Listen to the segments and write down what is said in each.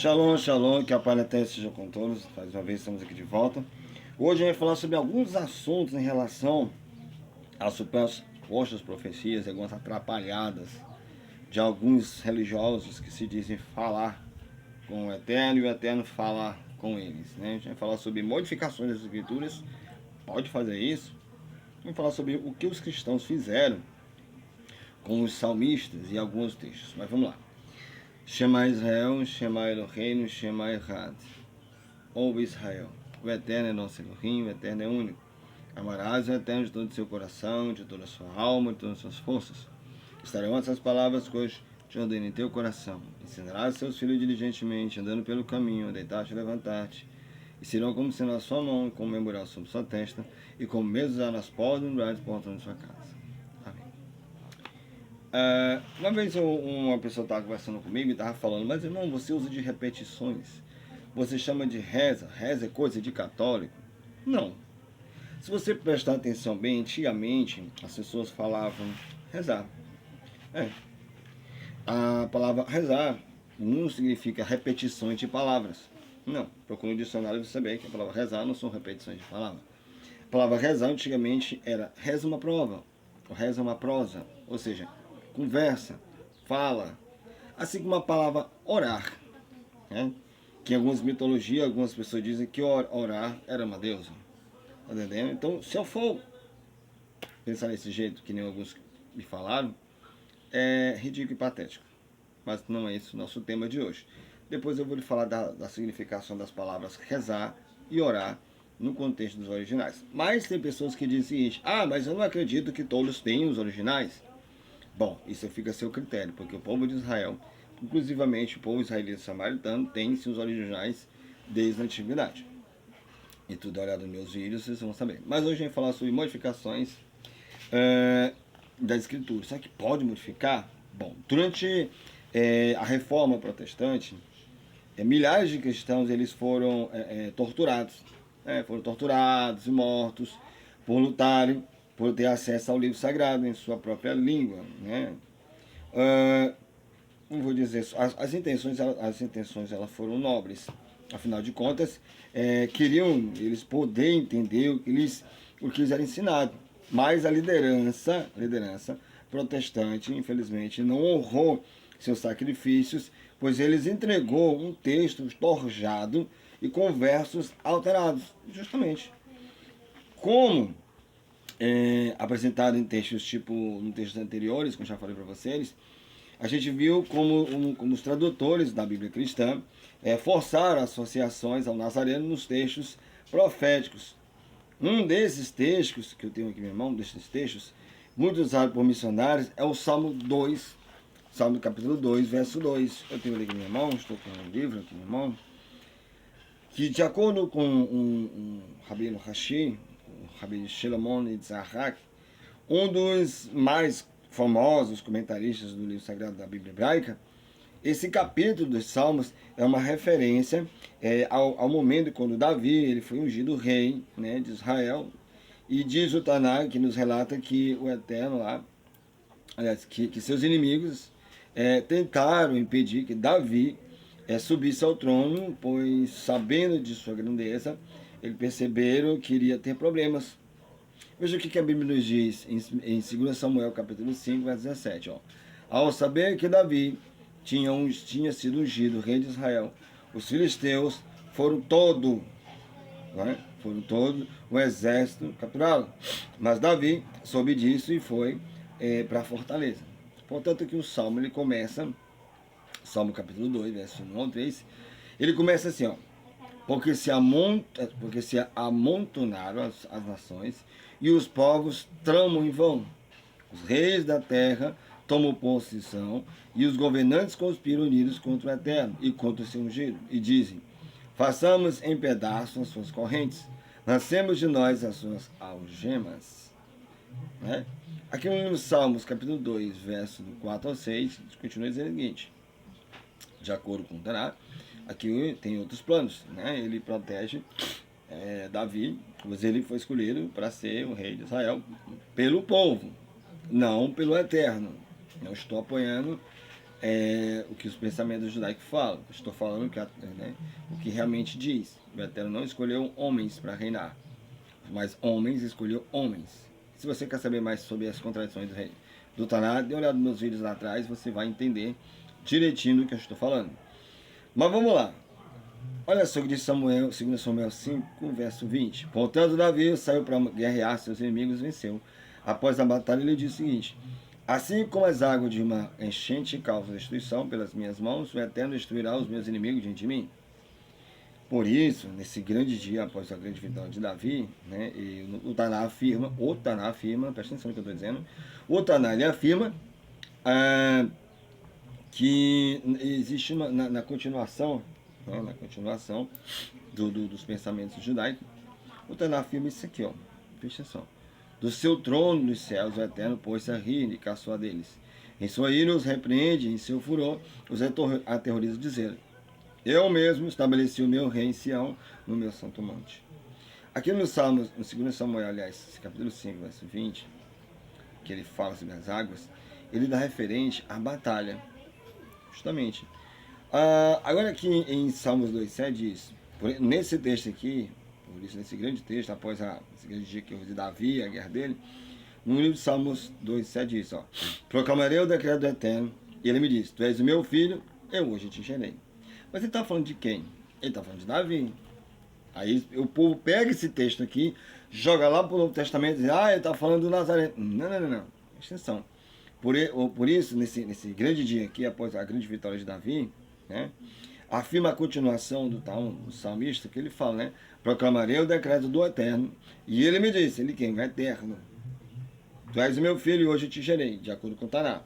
Shalom, shalom, que a paz eterna seja com todos. Mais uma vez estamos aqui de volta. Hoje a gente vai falar sobre alguns assuntos em relação às supostas profecias, algumas atrapalhadas de alguns religiosos que se dizem falar com o Eterno e o Eterno falar com eles, né? A gente vai falar sobre modificações das escrituras, pode fazer isso. Vamos falar sobre o que os cristãos fizeram com os salmistas e alguns textos, mas vamos lá. Shema Israel, Shema Eloheinu, Shema Echad. Ouve Israel, o Eterno é nosso Elohim, o Eterno é único. Amarás o Eterno de todo o seu coração, de toda a sua alma, de todas as suas forças. Estarão essas palavras que hoje te ordeno em teu coração. Ensinarás seus filhos diligentemente, andando pelo caminho, a deitar-te e levantar-te. E serão como sendo a sua mão, e como memorial sobre sua testa, e como mesas nas portas e das portas de sua casa. Uma vez uma pessoa estava conversando comigo e estava falando, mas irmão, você usa de repetições, você chama de reza, reza é coisa de católico? Não. Se você prestar atenção bem, antigamente as pessoas falavam rezar. A palavra rezar não significa repetições de palavras. Não. Procure no dicionário você saber que a palavra rezar não são repetições de palavras. A palavra rezar antigamente era reza uma prova, ou reza uma prosa, ou seja, conversa, fala, assim como a palavra orar, né? Que em algumas mitologias, algumas pessoas dizem que orar era uma deusa, tá entendendo? Então, se eu for pensar desse jeito, que nem alguns me falaram, é ridículo e patético, mas não é esse o nosso tema de hoje. Depois eu vou lhe falar da significação das palavras rezar e orar no contexto dos originais. Mas tem pessoas que dizem o seguinte: mas eu não acredito que todos tenham os originais. Bom, isso fica a seu critério, porque o povo de Israel, inclusivamente o povo israelita samaritano, tem seus originais desde a antiguidade. E tudo olhado nos meus vídeos, vocês vão saber. Mas hoje a gente vai falar sobre modificações da escritura. Será que pode modificar? Bom, durante a reforma protestante, milhares de cristãos eles foram torturados. Foram torturados e mortos por lutarem por ter acesso ao livro sagrado em sua própria língua, né? Não vou dizer, as intenções elas foram nobres. Afinal de contas, queriam eles poder entender o que eles eram ensinados. Mas a liderança protestante, infelizmente, não honrou seus sacrifícios, pois eles entregou um texto torjado e com versos alterados, justamente. Como apresentado em textos em textos anteriores, como eu já falei para vocês, a gente viu como os tradutores da Bíblia cristã forçaram associações ao Nazareno nos textos proféticos. Um desses textos, que eu tenho aqui, meu irmão, desses textos, muito usado por missionários, é o Salmo 2, Salmo capítulo 2, verso 2. Eu tenho ele aqui, meu irmão, estou com um livro aqui, meu irmão, que de acordo com um Rabino Rashi, o Rabino Shlomo Yitzhak, um dos mais famosos comentaristas do livro sagrado da Bíblia hebraica, esse capítulo dos Salmos é uma referência ao momento quando Davi ele foi ungido rei, né, de Israel, e diz o Taná que nos relata que o Eterno lá, aliás, que seus inimigos tentaram impedir que Davi subisse ao trono, pois sabendo de sua grandeza, eles perceberam que iria ter problemas. Veja o que a Bíblia nos diz em 2 Samuel capítulo 5, verso 17. Ao saber que Davi tinha sido ungido rei de Israel, os filisteus foram todo o exército capturá-lo. Mas Davi soube disso e foi para a fortaleza. Portanto, aqui o Salmo ele começa, Salmo capítulo 2, verso 1 ao 3, ele começa assim, porque se amontonaram as nações e os povos tramam em vão. Os reis da terra tomam posição e os governantes conspiram unidos contra o Eterno e contra o seu ungido. E dizem: façamos em pedaços as suas correntes, lancemos de nós as suas algemas. Né? Aqui no Salmos capítulo 2, verso 4 ao 6, continua dizendo o seguinte: de acordo com o Taná, aqui tem outros planos, né? Ele protege Davi, pois ele foi escolhido para ser o rei de Israel pelo povo, não pelo Eterno. Eu estou apoiando o que os pensamentos judaicos falam. Eu estou falando o que realmente diz. O Eterno não escolheu homens para reinar, mas homens escolheu homens. Se você quer saber mais sobre as contradições do Taná, dê uma olhada nos meus vídeos lá atrás, você vai entender direitinho do que eu estou falando. Mas vamos lá. Olha só o que diz Samuel, 2 Samuel 5, verso 20. Voltando Davi, saiu para guerrear seus inimigos e venceu. Após a batalha, ele disse o seguinte: assim como as águas de uma enchente causam destruição pelas minhas mãos, o Eterno destruirá os meus inimigos diante de mim. Por isso, nesse grande dia, após a grande vitória de Davi, né, e o Taná afirma, presta atenção no que eu estou dizendo, o Taná ele afirma que existe na continuação, né, dos pensamentos judaicos, o Taná afirma isso aqui, ó, presta atenção. Do seu trono dos céus, o Eterno pôs-se a rir e caçoar deles. Em sua ira os repreende, em seu furor os aterroriza, dizendo: eu mesmo estabeleci o meu rei em Sião, no meu santo monte. Aqui no Salmos, no 2 Samuel, aliás, capítulo 5, verso 20, que ele fala sobre as águas, ele dá referente à batalha, justamente. Agora aqui em Salmos 2,7 diz, nesse texto aqui, por isso nesse grande texto, após esse grande dia que houve de Davi, a guerra dele, no livro de Salmos 2,7 diz, ó, proclamarei o decreto do Eterno, e ele me disse, tu és o meu filho, eu hoje te gerei. Mas ele está falando de quem? Ele está falando de Davi. Aí o povo pega esse texto aqui, joga lá para o Novo Testamento e diz, ele está falando do Nazareno. Não. Presta atenção. Por isso, nesse grande dia aqui, após a grande vitória de Davi, né, afirma a continuação do salmista, que ele fala, né? Proclamarei o decreto do Eterno. E ele me disse, ele quem? O Eterno. Tu és o meu filho e hoje te gerei, de acordo com o Taná.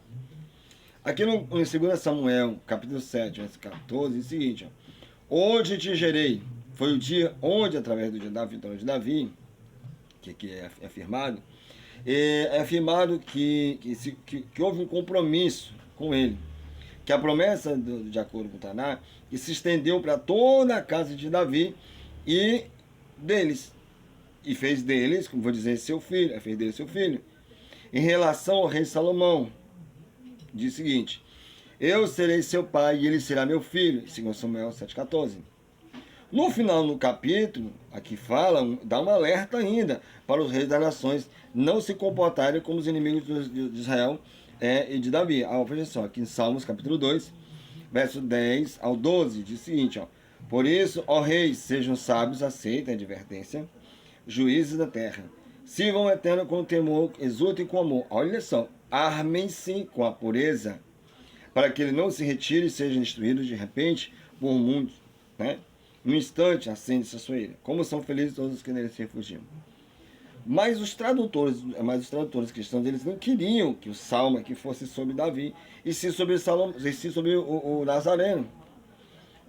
Aqui no 2 Samuel, capítulo 7, verso 14, é o seguinte, ó, hoje te gerei, foi o dia onde, através do dia da vitória de Davi, que aqui é afirmado, que houve um compromisso com ele, que a promessa, de acordo com o Taná, que se estendeu para toda a casa de Davi e deles, e fez deles, como vou dizer, seu filho, fez dele seu filho. Em relação ao rei Salomão, diz o seguinte, eu serei seu pai e ele será meu filho, 2 Samuel 7,14. No final do capítulo, aqui fala, dá um alerta ainda para os reis das nações não se comportarem como os inimigos de Israel e de Davi. Veja só, aqui em Salmos capítulo 2, verso 10 ao 12, diz o seguinte, ó, por isso, ó reis, sejam sábios, aceitem a advertência, juízes da terra, sirvam o Eterno com temor, exultem com amor. Olha só, armem-se com a pureza, para que ele não se retire e seja destruído de repente por muitos, né? No instante acende-se a sua ira. Como são felizes todos os que nele se refugiam. Mas os tradutores cristãos, eles não queriam que o salmo aqui fosse sobre Davi, e sim sobre o Nazareno.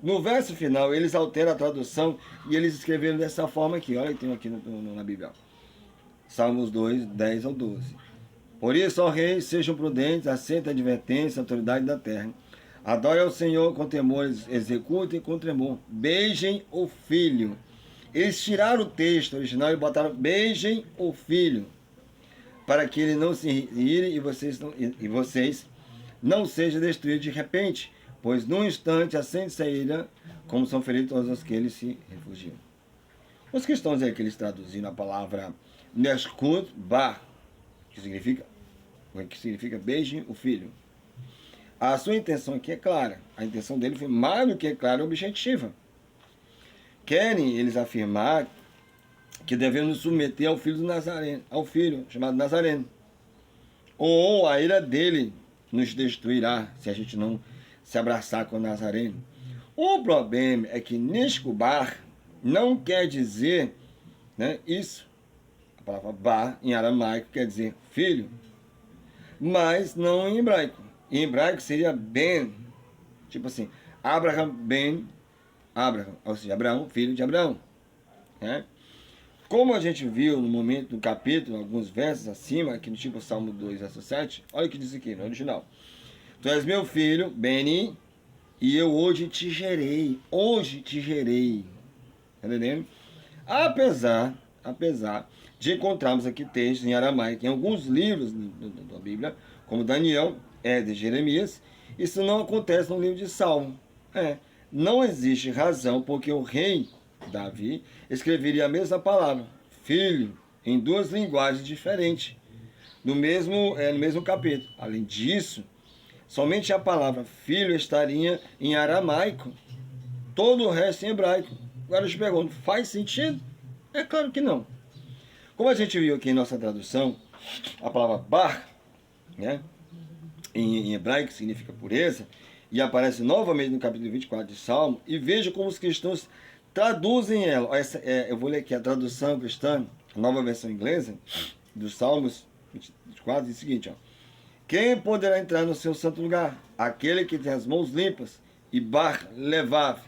No verso final, eles alteram a tradução e eles escreveram dessa forma aqui. Olha que tem aqui na Bíblia. Salmos 2, 10 ao 12. Por isso, ó reis, sejam prudentes, aceitem a advertência, a autoridade da terra. Adorem ao Senhor com temor, executem com tremor. Beijem o filho. Eles tiraram o texto original e botaram beijem o filho, para que ele não se ire e vocês não sejam destruídos de repente, pois num instante acende-se a ira, como são feridos todos os que eles se refugiam. Os cristãos que eles traduziram a palavra Neshkut Bar, que significa beijem o filho. A sua intenção aqui é clara. A intenção dele foi mais do que clara e objetiva. Querem eles afirmar que devemos nos submeter ao filho do Nazareno, ao filho chamado Nazareno. Ou a ira dele nos destruirá se a gente não se abraçar com o Nazareno. O problema é que Neshkubar não quer dizer, né, isso. A palavra bar em aramaico quer dizer filho, mas não em hebraico. Em hebraico seria Ben, tipo assim, Abraham Ben Abraham, ou seja, Abraão, filho de Abraão. Né? Como a gente viu no momento do capítulo, alguns versos acima, aqui no tipo Salmo 2, verso 7, olha o que diz aqui no original. Tu és meu filho, Beni, e eu hoje te gerei. Hoje te gerei. Tá entendendo? Apesar de encontrarmos aqui textos em aramaico, em alguns livros da Bíblia, como Daniel, de Jeremias, Isso não acontece no livro de Salmo. Não existe razão porque o rei Davi escreveria a mesma palavra, filho, em duas linguagens diferentes, no mesmo capítulo. Além disso, somente a palavra filho estaria em aramaico, todo o resto em hebraico. Agora eu te pergunto, faz sentido? É claro que não. Como a gente viu aqui em nossa tradução, a palavra bar, né, em hebraico significa pureza, e aparece novamente no capítulo 24 de Salmo, e veja como os cristãos traduzem ela. Eu vou ler aqui a tradução cristã, a nova versão inglesa, dos Salmos 24, diz o seguinte, ó. Quem poderá entrar no seu santo lugar? Aquele que tem as mãos limpas e bar levav,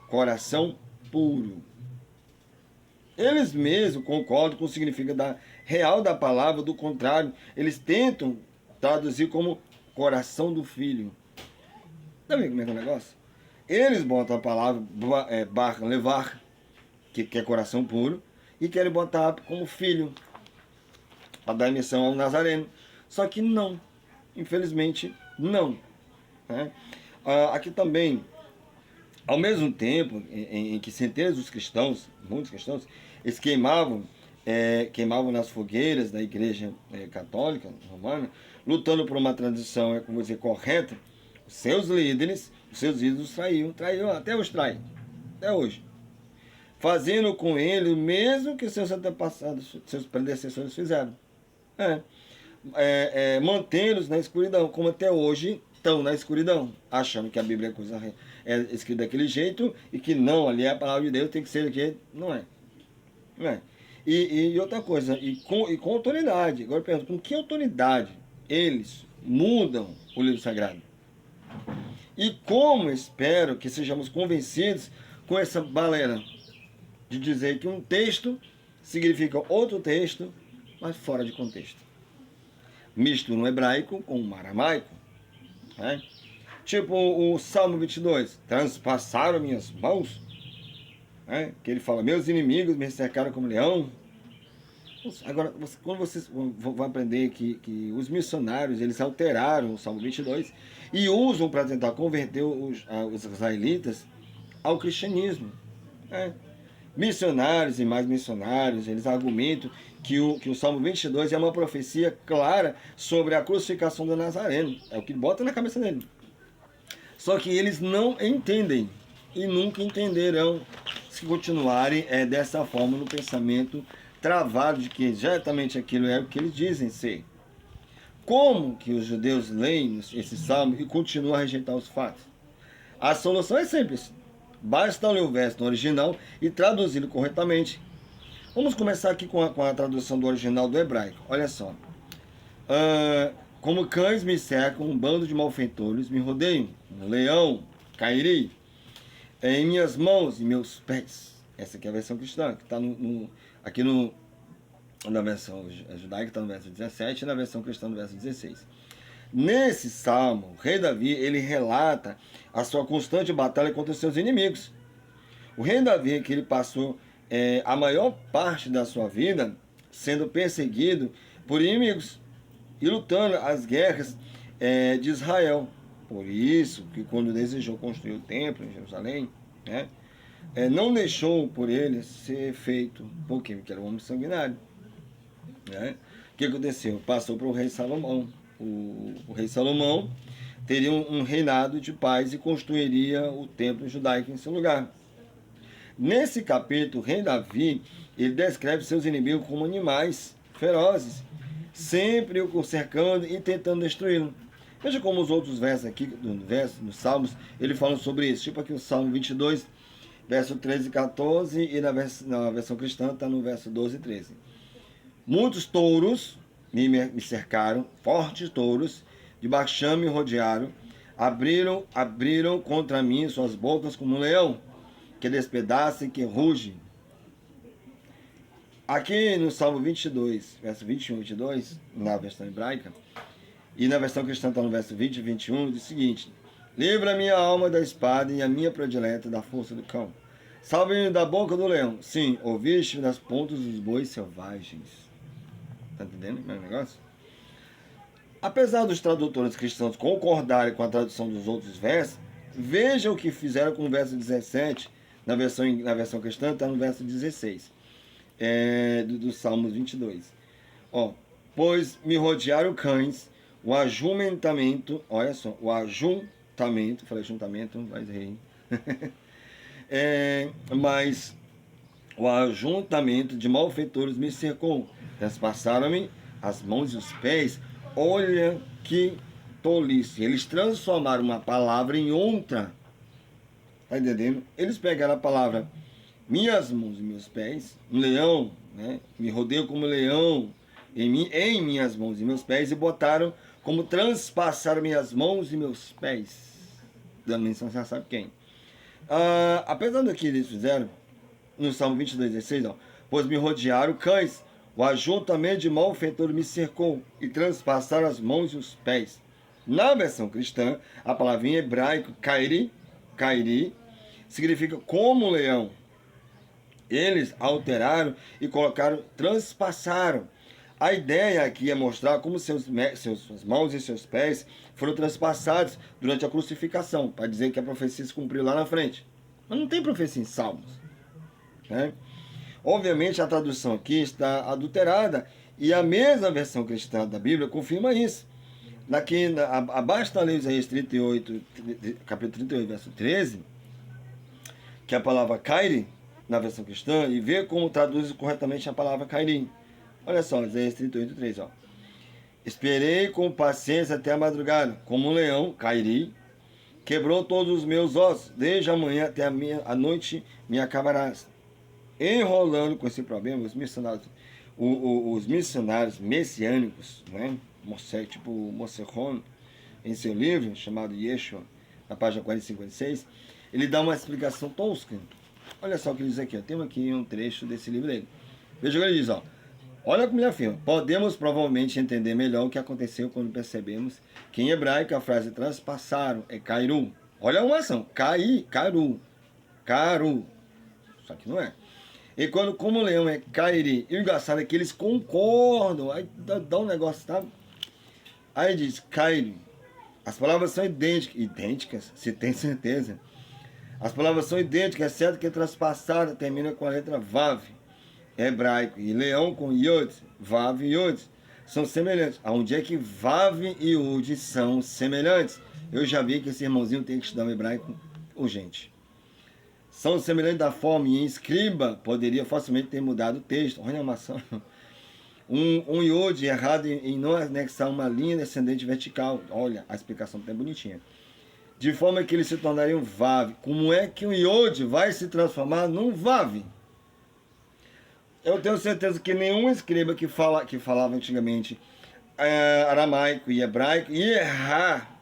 coração puro. Eles mesmos concordam com o significado real da palavra, do contrário, eles tentam traduzir como coração do filho. Tá vendo como é que é o negócio? Eles botam a palavra bar levar, que é coração puro, e querem botar como filho, para dar emissão ao Nazareno. Só que não, infelizmente não. Né? Aqui também, ao mesmo tempo em que centenas dos cristãos, muitos cristãos, eles queimavam nas fogueiras da igreja católica romana, lutando por uma transição, como dizer, correta, os seus líderes traíam, até hoje traem, até hoje. Fazendo com ele o mesmo que seus antepassados, seus predecessores fizeram. Mantê-los na escuridão, como até hoje estão na escuridão, achando que a Bíblia é escrita daquele jeito e que não, ali é a palavra de Deus, tem que ser daquele. Não é. Não é. E outra coisa, e com autoridade. Agora eu pergunto, com que autoridade eles mudam o livro sagrado? E como espero que sejamos convencidos com essa balela de dizer que um texto significa outro texto, mas fora de contexto. Mistura um hebraico com um aramaico. Né? Tipo o Salmo 22, transpassaram minhas mãos. Né? Que ele fala, meus inimigos me cercaram como leão. Agora, quando vocês vão aprender que os missionários, eles alteraram o Salmo 22 e usam para tentar converter os israelitas ao cristianismo. Né? Missionários e mais missionários, eles argumentam que o Salmo 22 é uma profecia clara sobre a crucificação do Nazareno. É o que bota na cabeça dele. Só que eles não entendem e nunca entenderão se continuarem dessa forma no pensamento travado de que exatamente aquilo é o que eles dizem ser. Como que os judeus leem esse salmo e continuam a rejeitar os fatos? A solução é simples. Basta ler o verso no original e traduzi-lo corretamente. Vamos começar aqui com a tradução do original do hebraico. Olha só. Como cães me cercam, um bando de malfeitores me rodeiam. Um leão cairei em minhas mãos e meus pés. Essa aqui é a versão cristã, que está aqui na versão judaica, está no verso 17, e na versão cristã, no verso 16. Nesse salmo, o rei Davi, ele relata a sua constante batalha contra os seus inimigos. O rei Davi, que ele passou a maior parte da sua vida sendo perseguido por inimigos e lutando as guerras de Israel. Por isso, que quando desejou construir o templo em Jerusalém, né, não deixou por ele ser feito, porque era um homem sanguinário. Né? O que aconteceu? Passou para o rei Salomão. O rei Salomão teria um reinado de paz e construiria o templo judaico em seu lugar. Nesse capítulo, o rei Davi, ele descreve seus inimigos como animais ferozes, sempre o cercando e tentando destruí-lo. Veja como os outros versos aqui, nos Salmos, ele fala sobre isso. Tipo aqui o Salmo 22, verso 13 e 14, e na versão cristã está no verso 12 e 13. Muitos touros me cercaram, fortes touros, de Baxã me rodearam, abriram contra mim suas bocas como um leão, que despedaça e que ruge. Aqui no Salmo 22, verso 21 e 22, na versão hebraica, e na versão cristã está no verso 20 e 21, diz o seguinte: livra a minha alma da espada e a minha predileta da força do cão. Salve-me da boca do leão. Sim, ouviste das pontas dos bois selvagens. Tá entendendo o meu negócio? Apesar dos tradutores cristãos concordarem com a tradução dos outros versos, veja o que fizeram com o verso 17, na versão cristã, está no verso 16, do Salmos 22. Ó, pois me rodearam cães, o ajuntamento, olha só, o ajuntamento, falei juntamento, mas errei. Mas o ajuntamento de malfeitores me cercou, transpassaram-me as mãos e os pés. Olha que tolice. Eles transformaram uma palavra em outra. Tá entendendo? Eles pegaram a palavra minhas mãos e meus pés, um leão, né? Me rodeio como leão em minhas mãos e meus pés, e botaram como transpassaram minhas mãos e meus pés. Dando menção, você já sabe quem. Apesar do que eles fizeram, no Salmo 22, 16, ó, pois me rodearam cães, o ajuntamento de malfeitores me cercou e transpassaram as mãos e os pés. Na versão cristã, a palavra em hebraico, kairi, significa como leão. Eles alteraram e colocaram, transpassaram. A ideia aqui é mostrar como suas mãos e seus pés foram transpassados durante a crucificação, para dizer que a profecia se cumpriu lá na frente. Mas não tem profecia em Salmos, né? Obviamente a tradução aqui está adulterada, e a mesma versão cristã da Bíblia confirma isso. Abaixo da lei de Isaías 38, capítulo 38, verso 13, que é a palavra kairi, na versão cristã, e ver como traduz corretamente a palavra kairi. Olha só, Isaías 38, 3, ó. Esperei com paciência até a madrugada, como um leão, kairi, quebrou todos os meus ossos, desde a manhã até a noite me acabarás. Enrolando com esse problema, os missionários messiânicos, né? Tipo Moserron, em seu livro chamado Yeshua, na página 456, ele dá uma explicação tosca. Olha só o que ele diz aqui, ó. Temos aqui um trecho desse livro dele. Veja o que ele diz, ó. Olha como ele afirma: podemos provavelmente entender melhor o que aconteceu quando percebemos que em hebraico a frase transpassaram é kairu. Olha uma ação, karu. Só que não é. E quando, como o leão é kairi, e o engraçado é que eles concordam, aí dá um negócio, tá? Aí diz kairi. As palavras são idênticas, se tem certeza. As palavras são idênticas, exceto que transpassada termina com a letra vav, hebraico, e leão com yod, vav e yod, são semelhantes. Aonde é que vav e yod são semelhantes? Eu já vi que esse irmãozinho tem que estudar o hebraico urgente. São semelhantes da forma, e em escriba poderia facilmente ter mudado o texto. Olha a maçã. Um iode errado em não anexar uma linha descendente vertical. Olha, a explicação está bonitinha. De forma que eles se tornariam vav. Como é que um iode vai se transformar num vav? Eu tenho certeza que nenhum escriba que falava antigamente aramaico e hebraico ia errar,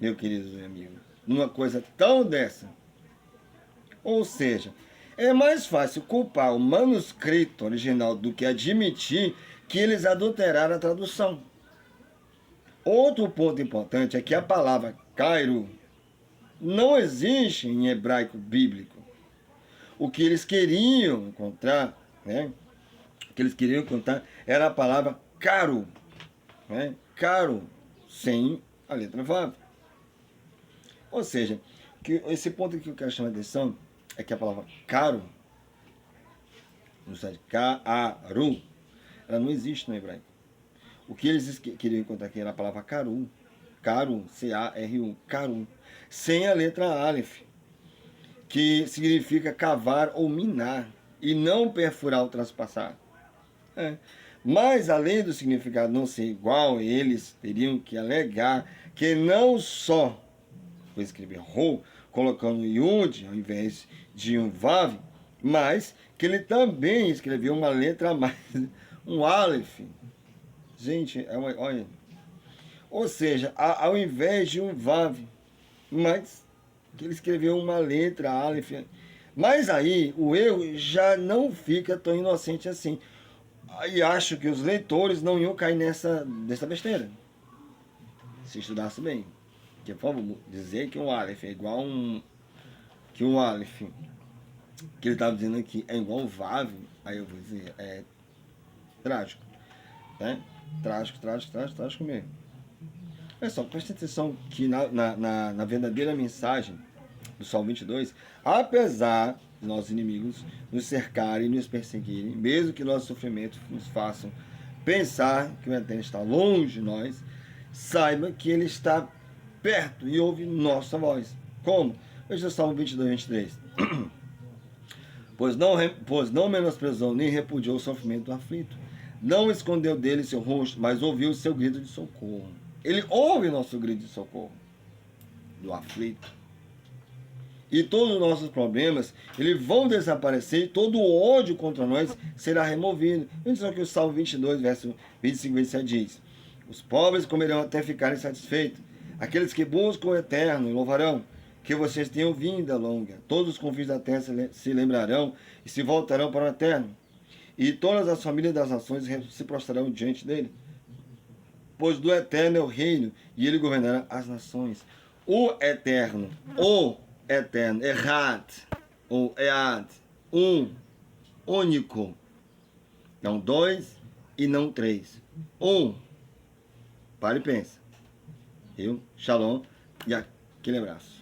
meu querido amigo, numa coisa tão dessa. Ou seja, é mais fácil culpar o manuscrito original do que admitir que eles adulteraram a tradução. Outro ponto importante é que a palavra Cairo não existe em hebraico bíblico. O que eles queriam encontrar, né? O que eles queriam encontrar era a palavra caro, né? Caro, sem a letra vav. Ou seja, que esse ponto que eu quero chamar a atenção é que a palavra caro, no site Karu, ela não existe no hebraico. O que eles queriam encontrar aqui era a palavra caru, C-A-R-U, caru, sem a letra Aleph, que significa cavar ou minar, e não perfurar ou transpassar. Mas, além do significado não ser igual, eles teriam que alegar que não só foi escrever Ro, colocando Yud ao invés de um Vav, mas que ele também escreveu uma letra a mais, um Aleph. Gente, olha. Ou seja, ao invés de um Vav, mas que ele escreveu uma letra Aleph. Mas aí o erro já não fica tão inocente assim. E acho que os leitores não iam cair nessa besteira, se estudasse bem. Porque, por favor, dizer que um Aleph é igual que um Aleph, que ele estava dizendo aqui, é igual um Vav, aí eu vou dizer, é trágico, né? Trágico mesmo. Olha só, presta atenção que na verdadeira mensagem do Salmo 22, apesar de nossos inimigos nos cercarem e nos perseguirem, mesmo que nossos sofrimentos nos façam pensar que o Eterno está longe de nós, saiba que Ele está perto e ouve nossa voz. Como? Veja o Salmo 22, 23. Pois não menosprezou nem repudiou o sofrimento do aflito. Não escondeu dele seu rosto, mas ouviu o seu grito de socorro. Ele ouve nosso grito de socorro do aflito. E todos os nossos problemas, eles vão desaparecer e todo o ódio contra nós será removido. Veja que o Salmo 22, verso 25 e 27 diz: os pobres comerão até ficarem satisfeitos. Aqueles que buscam o Eterno louvarão. Que vocês tenham vida longa. Todos os confins da terra se lembrarão e se voltarão para o Eterno. E todas as famílias das nações se prostrarão diante dele. Pois do Eterno é o reino e ele governará as nações. O Eterno, Errat, ou Ead, único. Não dois e não três. Para e pensa. Shalom e aquele abraço.